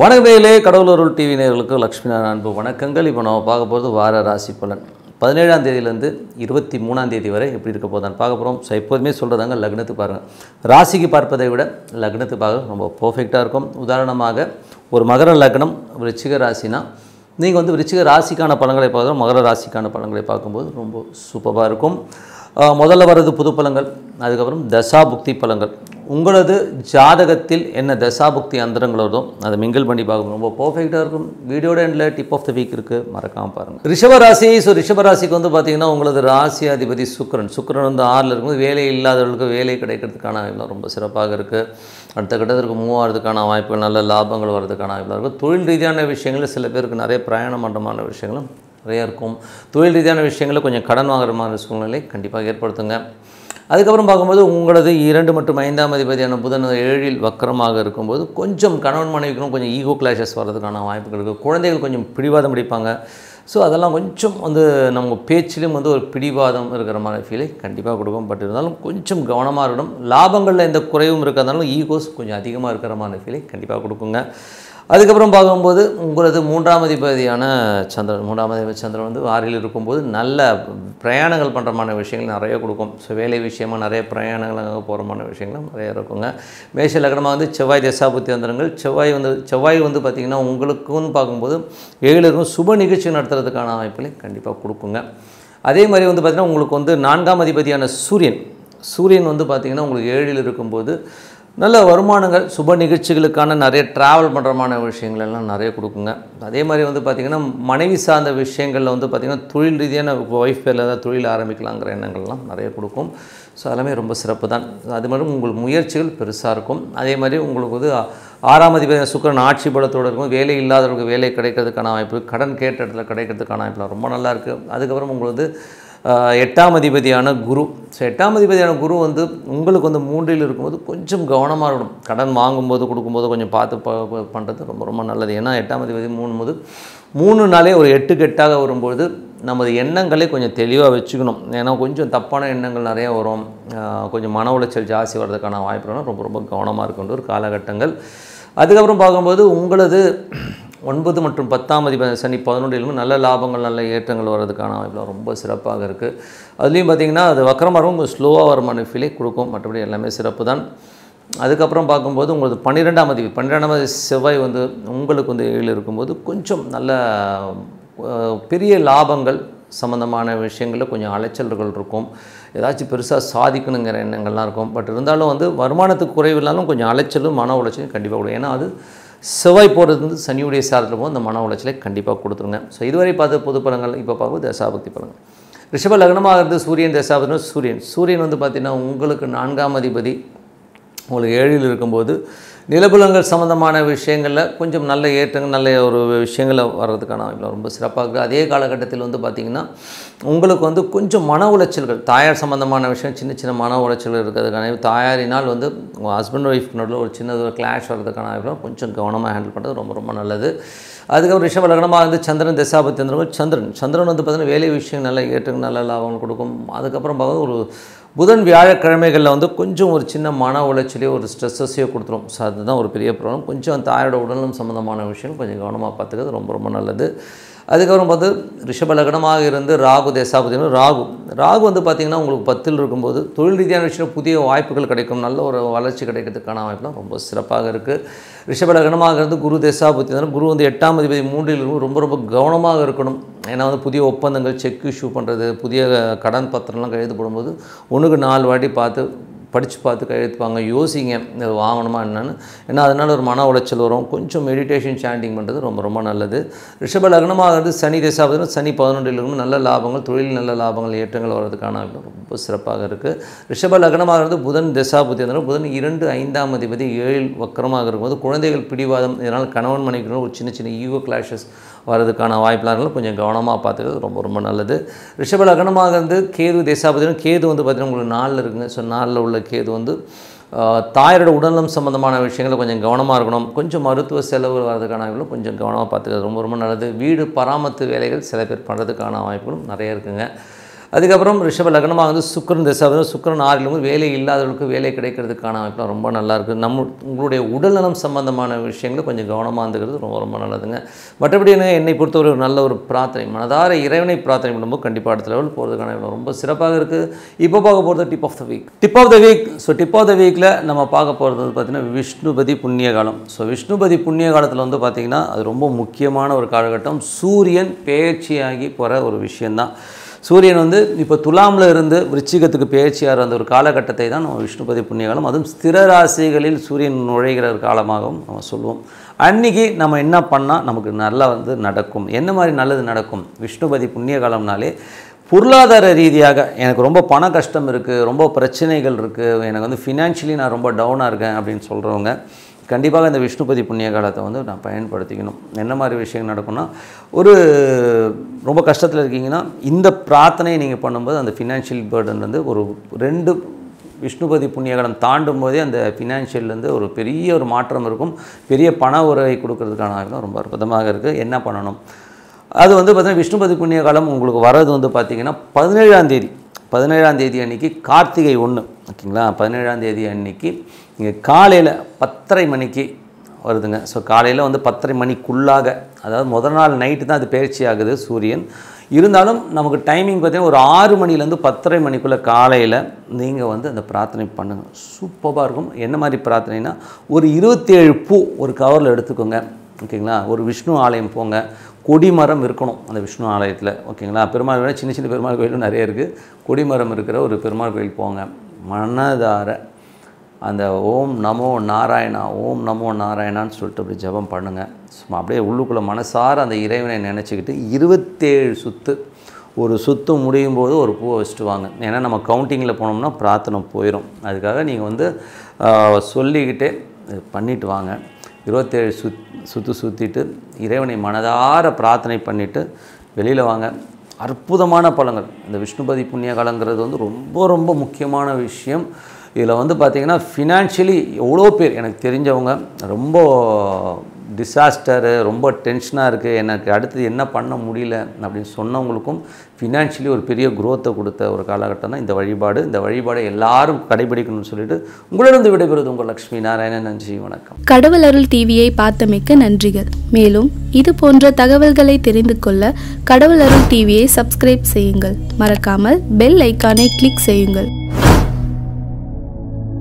வணக்கங்களே கடவுளூர் TV நேயர்களுக்கு லட்சுமி நாராயண அன்பு வணக்கங்கள். இப்போ நம்ம பார்க்க போகிறது வார ராசி பலன் 17ஆம் தேதியிலேருந்து 23ஆம் தேதி வரை எப்படி இருக்க போதான்னு பார்க்க போகிறோம். ஸோ எப்போதுமே சொல்கிறதாங்க, லக்னத்துக்கு பாருங்கள். ராசிக்கு பார்ப்பதை விட லக்னத்துக்கு பார்க்க ரொம்ப பர்ஃபெக்டாக இருக்கும். உதாரணமாக ஒரு மகர லக்னம் விருச்சிக ராசினா நீங்கள் வந்து விருச்சிக ராசிக்கான பலன்களை பார்க்குறோம், மகர ராசிக்கான பலன்களை பார்க்கும்போது ரொம்ப சூப்பராக இருக்கும். முதல்ல வர்றது புது பலன்கள், அதுக்கப்புறம் தசாபுக்தி பலன்கள். உங்களது ஜாதகத்தில் என்ன தசாபுக்தி அந்தரங்கள் வருதோ அதை மிங்கிள் பண்ணி பார்க்கணும், ரொம்ப பர்ஃபெக்டாக இருக்கும். வீடியோட எண்டில் டிப் ஆஃப் த வீக் இருக்குது, மறக்காமல் பாருங்கள். ரிஷபராசி. ஸோ ரிஷபராசிக்கு வந்து பார்த்திங்கன்னா உங்களது ராசி அதிபதி சுக்கிரன் வந்து 6ல் இருக்கும்போது வேலை இல்லாதவர்களுக்கு வேலை கிடைக்கிறதுக்கான வாய்ப்புலாம் ரொம்ப சிறப்பாக இருக்குது. அடுத்த கட்டத்திற்கு மூவ் ஆகிறதுக்கான வாய்ப்புகள், நல்ல லாபங்கள் வர்றதுக்கான வாய்ப்புலாம் இருக்குது. தொழில் ரீதியான விஷயங்கள் சில பேருக்கு நிறைய பிரயாணம் பண்ணுறமான விஷயங்களும் நிறையா இருக்கும். தொழில் ரீதியான விஷயங்களில் கொஞ்சம் கடன் வாங்குற மாதிரி சூழ்நிலை கண்டிப்பாக ஏற்படுத்துங்க. அதுக்கப்புறம் பார்க்கும்போது உங்களது 2 மற்றும் 5ஆம் அதிபதியான புதன் 7ல் வக்கரமாக இருக்கும்போது கொஞ்சம் கணவன் மனைவிக்கும் கொஞ்சம் ஈகோ கிளாஷஸ் வர்றதுக்கான வாய்ப்புகள் இருக்குது. குழந்தைகள் கொஞ்சம் பிடிவாதம் பிடிப்பாங்க. ஸோ அதெல்லாம் கொஞ்சம் வந்து நம்ம பேச்சிலும் வந்து ஒரு பிடிவாதம் இருக்கிற மாதிரி ஃபீலை கண்டிப்பாக கொடுக்கும். பட் இருந்தாலும் கொஞ்சம் கவனமாக இருக்கணும். லாபங்களில் எந்த குறைவும் இருக்கிறதாலும் ஈகோஸ் கொஞ்சம் அதிகமாக இருக்கிற மாதிரி ஃபீலை கண்டிப்பாக கொடுக்குங்க. அதுக்கப்புறம் பார்க்கும்போது உங்களது 3ஆம் அதிபதியான சந்திரன், 3ஆம் அதிபதி சந்திரன் வந்து 6ல் இருக்கும்போது நல்ல பிரயாணங்கள் பண்ணுறமான விஷயங்கள் நிறைய கொடுக்கும். ஸோ வேலை விஷயமாக நிறைய பிரயாணங்கள் போகிறமான விஷயங்களும் நிறைய இருக்குங்க. மேஷ லக்னமாக வந்து செவ்வாய் தசாபுத்தி அந்தரங்கள். செவ்வாய் வந்து பார்த்திங்கன்னா உங்களுக்குன்னு பார்க்கும்போது 7ல் இருக்கும் சுப நிகழ்ச்சி நடத்துறதுக்கான வாய்ப்புகளை கண்டிப்பாக கொடுக்குங்க. அதே மாதிரி வந்து பார்த்திங்கன்னா உங்களுக்கு வந்து 4ஆம் அதிபதியான சூரியன் வந்து பார்த்திங்கன்னா உங்களுக்கு 7ல் இருக்கும்போது நல்ல வருமானங்கள், சுப நிகழ்ச்சிகளுக்கான நிறைய ட்ராவல் பண்ணுறமான விஷயங்கள் எல்லாம் நிறைய கொடுக்குங்க. அதே மாதிரி வந்து பார்த்திங்கன்னா மனைவி சார்ந்த விஷயங்களில் வந்து பார்த்திங்கன்னா தொழில் ரீதியான ஒய்ஃப் பேரில் ஏதாவது தொழில் ஆரம்பிக்கலாங்கிற எண்ணங்கள்லாம் நிறைய கொடுக்கும். ஸோ அதெல்லாமே ரொம்ப சிறப்பு தான். அது மாதிரி உங்களுக்கு முயற்சிகள் பெருசாக இருக்கும். அதே மாதிரி உங்களுக்கு வந்து 6ஆம் அதிபதி சுக்கிரன் ஆட்சி பலத்தோடு இருக்கும். வேலை இல்லாதவர்களுக்கு வேலை கிடைக்கிறதுக்கான வாய்ப்பு, கடன் கேட்ட இடத்துல கிடைக்கிறதுக்கான வாய்ப்புலாம் ரொம்ப நல்லா இருக்குது. அதுக்கப்புறம் உங்களுக்கு வந்து 8ஆம் அதிபதியான குரு. ஸோ 8ஆம் அதிபதியான குரு வந்து உங்களுக்கு வந்து 3ல் இருக்கும்போது கொஞ்சம் கவனமாக இருக்கணும். கடன் வாங்கும்போது கொடுக்கும்போது கொஞ்சம் பார்த்து பண்ணுறது ரொம்ப ரொம்ப நல்லது. ஏன்னா 8ஆம் அதிபதி 3 நாளே ஒரு 8க்கு 8ஆக வரும்போது நமது எண்ணங்களே கொஞ்சம் தெளிவாக வச்சுக்கணும். ஏன்னா கொஞ்சம் தப்பான எண்ணங்கள் நிறையா வரும், கொஞ்சம் மன உளைச்சல் ஜாஸ்தி வர்றதுக்கான வாய்ப்புகளும் ரொம்ப ரொம்ப கவனமாக இருக்கின்ற ஒரு காலகட்டங்கள். அதுக்கப்புறம் பார்க்கும்போது உங்களது 9 மற்றும் 10ஆம் அதிபதி சனி 11லும் நல்ல லாபங்கள், நல்ல ஏற்றங்கள் வர்றதுக்கான வாய்ப்புலாம் ரொம்ப சிறப்பாக இருக்குது. அதுலேயும் பார்த்திங்கன்னா அது வக்கரமாக இருக்கும், கொஞ்சம் ஸ்லோவாக வர ஃபீலே கொடுக்கும். மற்றபடி எல்லாமே சிறப்பு தான். அதுக்கப்புறம் பார்க்கும்போது உங்களுக்கு 12ஆம் அதிபதி செவ்வாய் வந்து உங்களுக்கு வந்து 7ல் இருக்கும்போது கொஞ்சம் நல்ல பெரிய லாபங்கள் சம்மந்தமான விஷயங்களில் கொஞ்சம் அலைச்சல்கள் இருக்கும். ஏதாச்சும் பெருசாக சாதிக்கணுங்கிற எண்ணங்கள்லாம் இருக்கும். பட் இருந்தாலும் வந்து வருமானத்துக்கு குறைவில்லாலும் கொஞ்சம் அலைச்சலும் மன உளைச்சலும் கண்டிப்பாக கொடுக்கும். ஏன்னா அது செவ்வாய் போகிறது வந்து சனியுடைய சாரத்தில் போது அந்த மன உளைச்சலை கண்டிப்பாக கொடுத்துருங்க. ஸோ இதுவரை பார்த்து பொது பலன்கள். இப்போ பார்க்கும் தசாபக்தி பலன்கள். ரிஷப லக்னமாக இருந்து சூரியன் தசாபதினா சூரியன் வந்து பார்த்திங்கன்னா உங்களுக்கு 4ஆம் அதிபதி உங்களுக்கு 7ல் இருக்கும்போது நிலபுலங்கள் சம்மந்தமான விஷயங்களில் கொஞ்சம் நல்ல ஏற்றங்கள், நல்ல ஒரு விஷயங்களை வர்றதுக்கான வாய்ப்புகள் ரொம்ப சிறப்பாக இருக்குது. அதே காலகட்டத்தில் வந்து பார்த்திங்கன்னா உங்களுக்கு வந்து கொஞ்சம் மன உளைச்சல்கள், தாயார் சம்மந்தமான விஷயம் சின்ன சின்ன மன உளைச்சல்கள் இருக்கிறதுக்கான, தாயாரினால் வந்து உங்கள் ஹஸ்பண்ட் ஒய்ஃப்க்கு நடுவில் ஒரு சின்ன ஒரு கிளாஷ் வர்றதுக்கான வாய்ப்புகள் கொஞ்சம் கவனமாக ஹேண்டில் பண்ணுறது ரொம்ப ரொம்ப நல்லது. அதுக்கப்புறம் ரிஷப லக்னமாக வந்து சந்திரன் தசாபத்தி சந்திரன் வந்து பார்த்திங்கன்னா வேலை விஷயம் நல்ல ஏற்றங்கள், நல்ல லாபங்கள் கொடுக்கும். அதுக்கப்புறம் பார்க்க ஒரு புதன் வியாழக்கிழமைகளில் வந்து கொஞ்சம் ஒரு சின்ன மன உளைச்சலையோ ஒரு ஸ்ட்ரெஸ்ஸையோ கொடுத்துரும். ஸோ அதுதான் ஒரு பெரிய ப்ராப்ளம். கொஞ்சம் தாயோட உடலும் சம்மந்தமான விஷயம் கொஞ்சம் கவனமாக பார்த்துக்கிறது ரொம்ப ரொம்ப நல்லது. அதுக்கப்புறம் பார்த்து ரிஷப லக்னமாக இருந்து ராகு தசாபதி. ராகு வந்து பார்த்திங்கன்னா உங்களுக்கு 10ல் இருக்கும்போது தொழில் ரீதியான விஷயம் புதிய வாய்ப்புகள் கிடைக்கும், நல்ல ஒரு வளர்ச்சி கிடைக்கிறதுக்கான வாய்ப்புலாம் ரொம்ப சிறப்பாக இருக்குது. ரிஷப லக்னமாக இருந்து குரு தசாபதி. குரு வந்து 8ஆம் அதிபதி 3ல் இருக்கும், ரொம்ப ரொம்ப கவனமாக இருக்கணும். ஏன்னா வந்து புதிய ஒப்பந்தங்கள், செக் இஷ்யூ பண்ணுறது, புதிய கடன் பத்திரம்லாம் கையெழுத்து போடும்போது 1க்கு 4 வாட்டி படித்து பார்த்து கையெழுத்துப்பாங்க, யோசிங்க இது வாங்கணுமா என்னென்னு. ஏன்னா அதனால் ஒரு மன உளைச்சல் வரும். கொஞ்சம் மெடிடேஷன் சாண்டிங் பண்ணுறது ரொம்ப ரொம்ப நல்லது. ரிஷப லக்னமாக இருந்து சனி தசாபதி. சனி 11ல் இருக்கும், நல்ல லாபங்கள், தொழில் நல்ல லாபங்கள், ஏற்றங்கள் வர்றதுக்கான ரொம்ப சிறப்பாக இருக்குது. ரிஷப லக்னமாக இருந்து புதன் தசாபதி. புதன் 2, 5ஆம் அதிபதி 7ல் வக்கரமாக இருக்கும்போது குழந்தைகள் பிடிவாதம், இதனால் கணவன் மனைவிக்கு ஒரு சின்ன சின்ன ஈகோ கிளாஷஸ் வர்றதுக்கான வாய்ப்புலாம் கொஞ்சம் கவனமாக பார்த்துக்கிறது ரொம்ப ரொம்ப நல்லது. ரிஷப லக்னமாக இருந்து கேது தசாபதி. கேது வந்து பார்த்திங்கன்னா உங்களுக்கு 4ல் இருக்குங்க. ஸோ 4ல் உள்ள கேது வந்து தாயாரோட உடல்நலம் சம்மந்தமான விஷயங்களில் கொஞ்சம் கவனமாக இருக்கணும். கொஞ்சம் மருத்துவ செலவு வர்றதுக்கான வாய்ப்புகளும் கொஞ்சம் கவனமாக பார்த்துக்கிறது ரொம்ப ரொம்ப நல்லது. வீடு பராமரிப்பு வேலைகள் சில பேர் பண்ணுறதுக்கான வாய்ப்புகளும் நிறைய இருக்குங்க. அதுக்கப்புறம் ரிஷப லக்னமாக வந்து சுக்கிரன் திசை, அதாவது சுக்கிரன் 6 வேலை இல்லாதவர்களுக்கு வேலை கிடைக்கிறதுக்கான அமைப்புலாம் ரொம்ப நல்லாயிருக்கு. உங்களுடைய உடல்நலம் சம்பந்தமான விஷயங்களை கொஞ்சம் கவனமாக இருந்துக்கிறது ரொம்ப ரொம்ப நல்லதுங்க. மற்றபடி என்னை பொறுத்தவரை ஒரு நல்ல ஒரு பிரார்த்தனை, மனதார இறைவனை பிரார்த்தனை பண்ணும்போது கண்டிப்பாக அடுத்த லெவல் போகிறதுக்கான ரொம்ப சிறப்பாக இருக்குது. இப்போ பார்க்க போகிறது tip of the week. Tip of the வீக்கில் நம்ம பார்க்க போகிறது பார்த்திங்கன்னா விஷ்ணுபதி புண்ணிய காலம். ஸோ விஷ்ணுபதி புண்ணிய காலத்தில் வந்து பார்த்திங்கன்னா அது ரொம்ப முக்கியமான ஒரு காலகட்டம். சூரியன் பெயர்ச்சியாகி போகிற ஒரு விஷயந்தான். சூரியன் வந்து இப்போ துலாமில் இருந்து விருச்சிகத்துக்கு பெயர்ச்சியாகிற அந்த ஒரு காலகட்டத்தை தான் நம்ம விஷ்ணுபதி புண்ணிய காலம், அதுவும் ஸ்திர ராசிகளில் சூரியன் நுழைகிற ஒரு காலமாகவும் நம்ம சொல்லுவோம். அன்றைக்கி நம்ம என்ன பண்ணால் நமக்கு நல்லா வந்து நடக்கும், என்ன மாதிரி நல்லது நடக்கும்? விஷ்ணுபதி புண்ணிய காலம்னாலே பொருளாதார ரீதியாக எனக்கு ரொம்ப பண கஷ்டம் இருக்குது, ரொம்ப பிரச்சனைகள் இருக்குது, எனக்கு வந்து ஃபினான்ஷியலி நான் ரொம்ப டவுனாக இருக்கேன் அப்படின்னு சொல்கிறவங்க கண்டிப்பாக இந்த விஷ்ணுபதி புண்ணிய காலத்தை வந்து நான் பயன்படுத்திக்கணும். என்ன மாதிரி விஷயம் நடக்கும்னா, ஒரு ரொம்ப கஷ்டத்தில் இருக்கீங்கன்னா இந்த பிரார்த்தனையை நீங்கள் பண்ணும்போது அந்த ஃபினான்ஷியல் பேர்டன் வந்து ஒரு 2 விஷ்ணுபதி புண்ணிய காலம் தாண்டும் போதே அந்த ஃபினான்ஷியல்லேருந்து ஒரு பெரிய ஒரு மாற்றம் இருக்கும். பெரிய பண உறவை கொடுக்கறதுக்கான ஆகலாம் ரொம்ப அற்புதமாக இருக்குது. என்ன பண்ணணும்? அது வந்து பார்த்திங்கன்னா விஷ்ணுபதி புண்ணிய காலம் உங்களுக்கு வர்றது வந்து பார்த்திங்கன்னா 17ஆம் தேதி அன்றைக்கி கார்த்திகை 1, ஓகேங்களா? 17ஆம் தேதி அன்றைக்கி இங்கே காலையில் 10:30 மணிக்கு வருதுங்க. ஸோ காலையில் வந்து 10:30 மணிக்குள்ளாக, அதாவது முதல் நாள் நைட்டு தான் அது பயிற்சி ஆகுது சூரியன். இருந்தாலும் நமக்கு டைமிங் பார்த்திங்கன்னா ஒரு 6 மணிலேருந்து 10:30 மணிக்குள்ளே காலையில் நீங்கள் வந்து அந்த பிரார்த்தனை பண்ணுங்கள். சூப்பராக இருக்கும். என்ன மாதிரி பிரார்த்தனைனா, ஒரு 27 பூ ஒரு கவரில் எடுத்துக்கோங்க, ஓகேங்களா? ஒரு விஷ்ணு ஆலயம் போங்க, கொடிமரம் இருக்கணும் அந்த விஷ்ணு ஆலயத்தில், ஓகேங்களா? பெருமாள் கோயில், சின்ன சின்ன பெருமாள் கோயிலும் நிறைய இருக்குது. கொடிமரம் இருக்கிற ஒரு பெருமாள் கோயில் போங்க. மனதார அந்த ஓம் நமோ நாராயணா, ஓம் நமோ நாராயணான்னு சொல்லிட்டு அப்படி ஜபம் பண்ணுங்கள். சும்மா அப்படியே உள்ளுக்குள்ளே மனசார அந்த இறைவனை நினச்சிக்கிட்டு 27 சுற்று, ஒரு சுற்று முடியும் போது ஒரு பூவை வச்சுட்டு வாங்க. ஏன்னா நம்ம கவுண்டிங்கில் போனோம்னா பிரார்த்தனை போயிடும். அதுக்காக நீங்கள் வந்து சொல்லிக்கிட்டே பண்ணிவிட்டு வாங்க. 27 சுற்று சுற்றிட்டு இறைவனை மனதார பிரார்த்தனை பண்ணிவிட்டு வெளியில் வாங்க. அற்புதமான பலன்கள். இந்த விஷ்ணுபதி புண்ணிய காலங்கிறது வந்து ரொம்ப ரொம்ப முக்கியமான விஷயம். இதில் வந்து பார்த்திங்கன்னா ஃபினான்ஷியலி எவ்வளோ பேர் எனக்கு தெரிஞ்சவங்க ரொம்ப டிசாஸ்டரு, ரொம்ப டென்ஷனாக இருக்குது, எனக்கு அடுத்தது என்ன பண்ண முடியல அப்படின்னு சொன்னவங்களுக்கும் ஃபினான்ஷியலி ஒரு பெரிய குரோத்தை கொடுத்த ஒரு காலகட்டம் தான் இந்த வழிபாடு. இந்த வழிபாடை எல்லாரும் கடைபிடிக்கணும்னு சொல்லிட்டு உங்களிடம் விடைபெறுவது உங்கள் லக்ஷ்மி நாராயணன். நன்றி, வணக்கம். கடவுள் அருள் டிவியை பார்த்தமைக்கு நன்றிகள். மேலும் இது போன்ற தகவல்களை தெரிந்து கொள்ள கடவுள் அருள் டிவியை சப்ஸ்கிரைப் செய்யுங்கள். மறக்காமல் பெல் ஐக்கானை கிளிக் செய்யுங்கள்.